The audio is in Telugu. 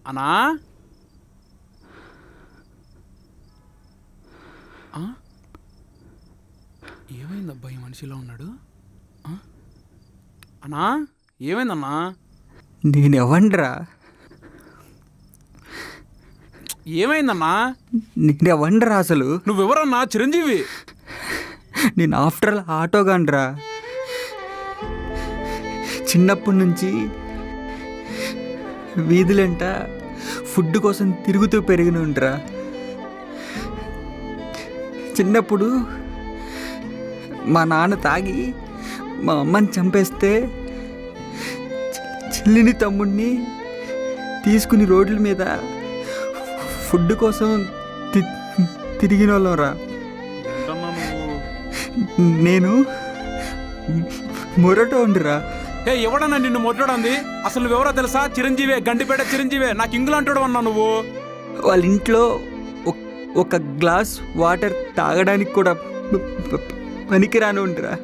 అన్నా ఏమైందబ్బా ఈ మనిషిలో ఉన్నాడు? అన్నా ఏమైందన్నా? నేనెవండ్రా? ఏమైందన్నా? నేనెవండ్రా అసలు? నువ్వెవరన్నా? చిరంజీవి. నేను ఆఫ్టర్ ఆల్ ఆటోగాన్రా. చిన్నప్పటి నుంచి వీధులంట ఫుడ్ కోసం తిరుగుతూ పెరిగినుండ్రా. చిన్నప్పుడు మా నాన్న తాగి మా అమ్మని చంపేస్తే చెల్లిని తమ్ముడిని తీసుకుని రోడ్ల మీద ఫుడ్ కోసం తిరిగిన వాళ్ళంరా. నేను మొరటోండిరా. ఎవడన్నా నిన్ను మొట్టడంది? అసలు నువ్వెవరో తెలుసా? చిరంజీవే, గండిపేట చిరంజీవే. నాకు ఇంగ్లు అంటాడు అన్నా నువ్వు. వాళ్ళ ఇంట్లో ఒక గ్లాస్ వాటర్ తాగడానికి కూడా పనికిరాను ఉండరా.